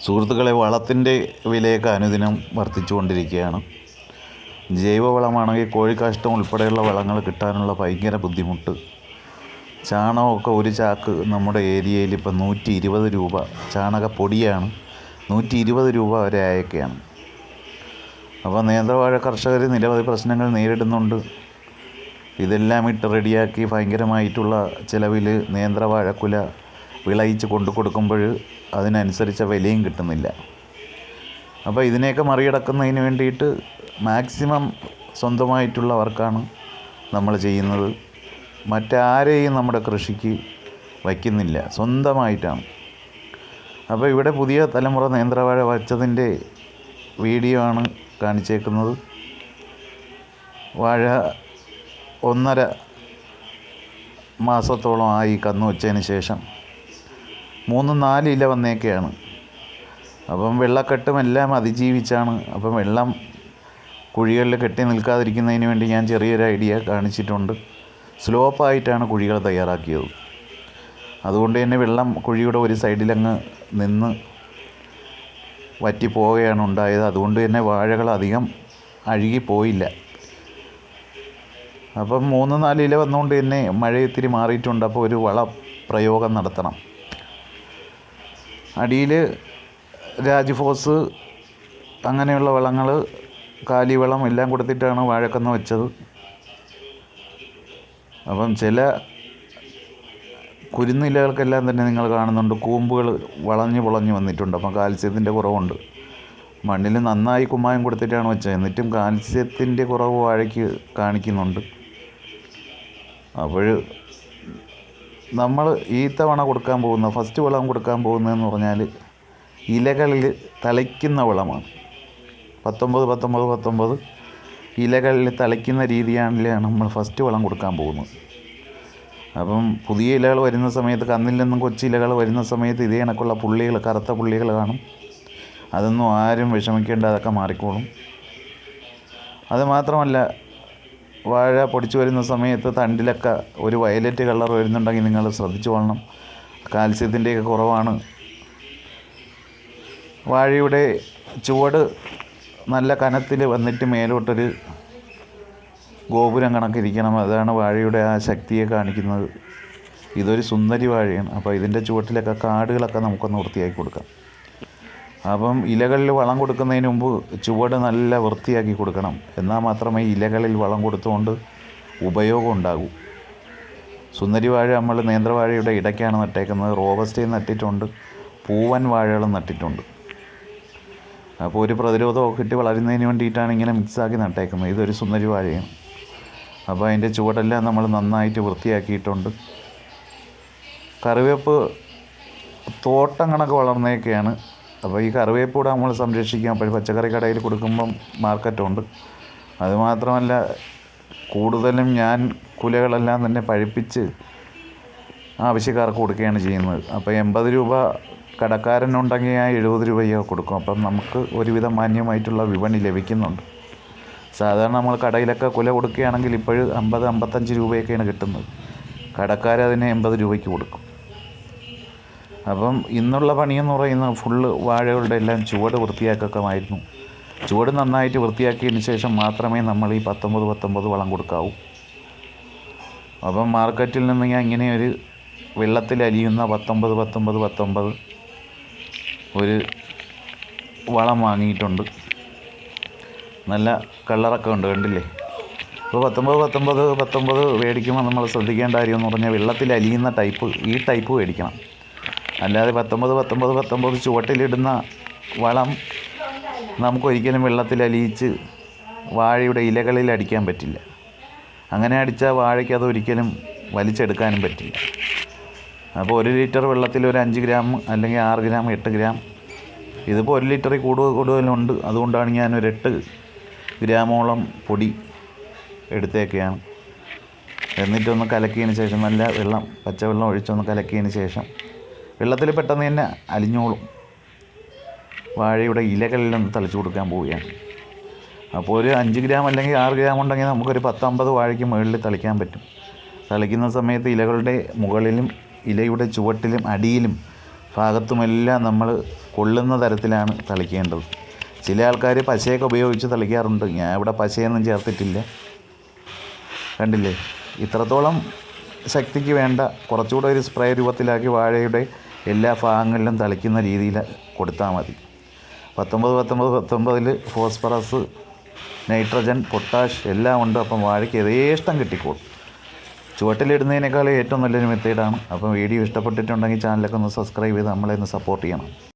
സുഹൃത്തുക്കളെ, വളത്തിൻ്റെ വിലയൊക്കെ അനുദിനം വർദ്ധിച്ചുകൊണ്ടിരിക്കുകയാണ്. ജൈവവളമാണെങ്കിൽ കോഴിക്കാഷ്ടം ഉൾപ്പെടെയുള്ള വളങ്ങൾ കിട്ടാനുള്ള ഭയങ്കര ബുദ്ധിമുട്ട്. ചാണകമൊക്കെ ഒരു ചാക്ക് നമ്മുടെ ഏരിയയിൽ ഇപ്പം 120 രൂപ, ചാണകപ്പൊടിയാണ് 120 രൂപ വരെ അയക്കുകയാണ്. അപ്പോൾ നേന്ത്രവാഴ കർഷകർ നിരവധി പ്രശ്നങ്ങൾ നേരിടുന്നുണ്ട്. ഇതെല്ലാം ഇട്ട് റെഡിയാക്കി ഭയങ്കരമായിട്ടുള്ള ചിലവിൽ നേന്ത്രവാഴക്കുല വിളയിച്ച് കൊണ്ടു കൊടുക്കുമ്പോൾ അതിനനുസരിച്ച വിലയും കിട്ടുന്നില്ല. അപ്പോൾ ഇതിനെയൊക്കെ മറികടക്കുന്നതിന് വേണ്ടിയിട്ട് മാക്സിമം സ്വന്തമായിട്ടുള്ള വർക്കാണ് നമ്മൾ ചെയ്യുന്നത്. മറ്റാരെയും നമ്മുടെ കൃഷിക്ക് വയ്ക്കുന്നില്ല, സ്വന്തമായിട്ടാണ്. അപ്പോൾ ഇവിടെ പുതിയ തലമുറ നേന്ത്രവാഴ വച്ചതിൻ്റെ വീഡിയോ ആണ് കാണിച്ചേക്കുന്നത്. വാഴ 1.5 മാസത്തോളം ആയി കന്നു വച്ചതിന് ശേഷം 3-4 ഇല വന്നേക്കെയാണ്. അപ്പം വെള്ളക്കെട്ടും എല്ലാം അതിജീവിച്ചാണ്. അപ്പം വെള്ളം കുഴികളിൽ കെട്ടി നിൽക്കാതിരിക്കുന്നതിന് വേണ്ടി ഞാൻ ചെറിയൊരു ഐഡിയ കാണിച്ചിട്ടുണ്ട്. സ്ലോപ്പായിട്ടാണ് കുഴികൾ തയ്യാറാക്കിയത്. അതുകൊണ്ട് തന്നെ വെള്ളം കുഴിയുടെ ഒരു സൈഡിലങ്ങ് നിന്ന് വറ്റിപ്പോവുകയാണ് ഉണ്ടായത്. അതുകൊണ്ട് തന്നെ വാഴകൾ അധികം അഴുകിപ്പോയില്ല. അപ്പം 3-4 ഇല വന്നുകൊണ്ട് തന്നെ മഴ ഇത്തിരി മാറിയിട്ടുണ്ട്. അപ്പോൾ ഒരു വള പ്രയോഗം നടത്തണം. അടിയിൽ രാജ്ഫോസ് അങ്ങനെയുള്ള വളങ്ങൾ, കാലിവളം എല്ലാം കൊടുത്തിട്ടാണ് വാഴക്കന്ന് വെച്ചത്. അപ്പം ചില കുരുന്നിലകൾക്കെല്ലാം തന്നെ നിങ്ങൾ കാണുന്നുണ്ട് കൂമ്പുകൾ വളഞ്ഞു പൊളഞ്ഞു വന്നിട്ടുണ്ട്. അപ്പം കാൽസ്യത്തിൻ്റെ കുറവുണ്ട്. മണ്ണിൽ നന്നായി കുമ്മായം കൊടുത്തിട്ടാണ് വെച്ചത്. എന്നിട്ടും കാൽസ്യത്തിൻ്റെ കുറവ് വാഴയ്ക്ക് കാണിക്കുന്നുണ്ട്. അപ്പോൾ നമ്മൾ ഈ തവണ കൊടുക്കാൻ പോകുന്ന ഫസ്റ്റ് വളം കൊടുക്കാൻ പോകുന്നതെന്ന് പറഞ്ഞാൽ ഇലകളിൽ തളിക്കുന്ന വളമാണ്. 19 ഇലകളിൽ തളിക്കുന്ന രീതിയാണ് നമ്മൾ ഫസ്റ്റ് വളം കൊടുക്കാൻ പോകുന്നത്. അപ്പം പുതിയ ഇലകൾ വരുന്ന സമയത്ത്, കന്നിൽ നിന്നും കൊച്ചിലകൾ വരുന്ന സമയത്ത് ഇതേ കണക്കുള്ള പുള്ളികൾ, കറുത്ത പുള്ളികൾ കാണും. അതൊന്നും ആരും വിഷമിക്കേണ്ട, അതൊക്കെ മാറിക്കോളും. അതുമാത്രമല്ല, വാഴ പൊടിച്ചു വരുന്ന സമയത്ത് തണ്ടിലൊക്കെ ഒരു വയലറ്റ് കളർ വരുന്നുണ്ടെങ്കിൽ നിങ്ങൾ ശ്രദ്ധിച്ചു കൊള്ളണം. കാൽസ്യത്തിൻ്റെയൊക്കെ കുറവാണ്. വാഴയുടെ ചുവട് നല്ല കനത്തിൽ വന്നിട്ട് മേലോട്ടൊരു ഗോപുരം കണക്കിരിക്കണം. അതാണ് വാഴയുടെ ആ ശക്തിയെ കാണിക്കുന്നത്. ഇതൊരു സുന്ദരി വാഴയാണ്. അപ്പോൾ ഇതിൻ്റെ ചുവട്ടിലൊക്കെ കാടുകളൊക്കെ നമുക്കൊന്ന് വൃത്തിയാക്കി കൊടുക്കാം. അപ്പം ഇലകളിൽ വളം കൊടുക്കുന്നതിന് മുമ്പ് ചുവട് നല്ല വൃത്തിയാക്കി കൊടുക്കണം. എന്നാൽ മാത്രമേ ഇലകളിൽ വളം കൊടുത്തുകൊണ്ട് ഉപയോഗം ഉണ്ടാകൂ. സുന്ദരി വാഴ നമ്മൾ നേന്ത്രവാഴയുടെ ഇടയ്ക്കാണ് നട്ടേക്കുന്നത്. റോബസ്റ്റയും നട്ടിട്ടുണ്ട്, പൂവൻ വാഴകളും നട്ടിട്ടുണ്ട്. അപ്പോൾ ഒരു പ്രതിരോധമൊക്കെ കിട്ടി വളരുന്നതിന് വേണ്ടിയിട്ടാണ് ഇങ്ങനെ മിക്സാക്കി നട്ടേക്കുന്നത്. ഇതൊരു സുന്ദരി വാഴയാണ്. അപ്പോൾ അതിൻ്റെ ചുവടെല്ലാം നമ്മൾ നന്നായിട്ട് വൃത്തിയാക്കിയിട്ടുണ്ട്. കറിവേപ്പ് തോട്ടം കണക്ക് വളർന്നേക്കെയാണ്. അപ്പോൾ ഈ കറിവേപ്പ് കൂടെ നമ്മൾ സംരക്ഷിക്കാം. അപ്പോൾ പച്ചക്കറി കടയിൽ കൊടുക്കുമ്പം മാർക്കറ്റുണ്ട്. അതുമാത്രമല്ല, കൂടുതലും ഞാൻ കുലകളെല്ലാം തന്നെ പഴുപ്പിച്ച് ആവശ്യക്കാർക്ക് കൊടുക്കുകയാണ് ചെയ്യുന്നത്. അപ്പോൾ 80 രൂപ കടക്കാരനുണ്ടെങ്കിൽ ഞാൻ 70 രൂപയൊക്കെ കൊടുക്കും. അപ്പം നമുക്ക് ഒരുവിധം മാന്യമായിട്ടുള്ള വിപണി ലഭിക്കുന്നുണ്ട്. സാധാരണ നമ്മൾ കടയിലൊക്കെ കുല കൊടുക്കുകയാണെങ്കിൽ ഇപ്പോഴും 50-55 രൂപയൊക്കെയാണ് കിട്ടുന്നത്. കടക്കാരതിന് 80 രൂപയ്ക്ക് കൊടുക്കും. അപ്പം ഇന്നുള്ള പണിയെന്ന് പറയുന്നത് ഫുള്ള് വാഴകളുടെ എല്ലാം ചുവട് വൃത്തിയാക്കമായിരുന്നു. ചുവട് നന്നായിട്ട് വൃത്തിയാക്കിയതിന് ശേഷം മാത്രമേ നമ്മൾ ഈ 19 വളം കൊടുക്കാവൂ. അപ്പം മാർക്കറ്റിൽ നിന്ന് ഞാൻ ഇങ്ങനെ ഒരു വെള്ളത്തിൽ അലിയുന്ന 19 ഒരു വളം വാങ്ങിയിട്ടുണ്ട്. നല്ല കളറൊക്കെ ഉണ്ട്, കണ്ടില്ലേ? അപ്പോൾ 19 മേടിക്കുമ്പോൾ നമ്മൾ ശ്രദ്ധിക്കേണ്ട കാര്യം എന്ന് പറഞ്ഞാൽ വെള്ളത്തിൽ അലിയുന്ന ഈ ടൈപ്പ് മേടിക്കണം. അല്ലാതെ 19 ചുവട്ടിലിടുന്ന വളം നമുക്കൊരിക്കലും വെള്ളത്തിൽ അലിയിച്ച് വാഴയുടെ ഇലകളിൽ അടിക്കാൻ പറ്റില്ല. അങ്ങനെ അടിച്ചാൽ വാഴയ്ക്ക് അതൊരിക്കലും വലിച്ചെടുക്കാനും പറ്റില്ല. അപ്പോൾ 1 ലിറ്റർ വെള്ളത്തിൽ ഒരു 5 ഗ്രാം അല്ലെങ്കിൽ 6 ഗ്രാം 8 ഗ്രാം, ഇതിപ്പോൾ 1 ലിറ്ററിൽ കൂടുതലുണ്ട്. അതുകൊണ്ടാണ് ഞാനൊരു 8 ഗ്രാമോളം പൊടി എടുത്തേക്കെയാണ്. എന്നിട്ടൊന്ന് കലക്കിയതിന് ശേഷം നല്ല പച്ചവെള്ളം ഒഴിച്ചൊന്ന് കലക്കിയതിന് ശേഷം വെള്ളത്തിൽ പെട്ടെന്ന് തന്നെ അലിഞ്ഞോളും. വാഴയുടെ ഇലകളിലൊന്ന് തളിച്ചു കൊടുക്കാൻ പോവുകയാണ്. അപ്പോൾ ഒരു 5 ഗ്രാം അല്ലെങ്കിൽ 6 ഗ്രാം ഉണ്ടെങ്കിൽ നമുക്കൊരു 10-50 വാഴയ്ക്ക് മുകളിൽ തളിക്കാൻ പറ്റും. തളിക്കുന്ന സമയത്ത് ഇലകളുടെ മുകളിലും ഇലയുടെ ചുവട്ടിലും അടിയിലും ഭാഗത്തുമെല്ലാം നമ്മൾ കൊള്ളുന്ന തരത്തിലാണ് തളിക്കേണ്ടത്. ചില ആൾക്കാർ പശയൊക്കെ ഉപയോഗിച്ച് തളിക്കാറുണ്ട്. ഞാൻ ഇവിടെ പശയൊന്നും ചേർത്തിട്ടില്ല. കണ്ടില്ലേ, ഇത്രത്തോളം ശക്തിക്ക് വേണ്ട കുറച്ചുകൂടെ ഒരു സ്പ്രേ രൂപത്തിലാക്കി വാഴയുടെ എല്ലാ ഭാഗങ്ങളിലും തളിക്കുന്ന രീതിയിൽ കൊടുത്താൽ മതി. 19-19-19 ഫോസ്ഫറസ്, നൈട്രജൻ, പൊട്ടാഷ് എല്ലാം ഉണ്ട്. അപ്പം വാഴയ്ക്ക് യഥേഷ്ടം കിട്ടിക്കോളും. ചുവട്ടിലിടുന്നതിനേക്കാൾ ഏറ്റവും നല്ലൊരു മെത്തേഡാണ്. അപ്പം വീഡിയോ ഇഷ്ടപ്പെട്ടിട്ടുണ്ടെങ്കിൽ ചാനലൊക്കെ ഒന്ന് സബ്സ്ക്രൈബ് ചെയ്ത് നമ്മളെ ഒന്ന് സപ്പോർട്ട് ചെയ്യണം.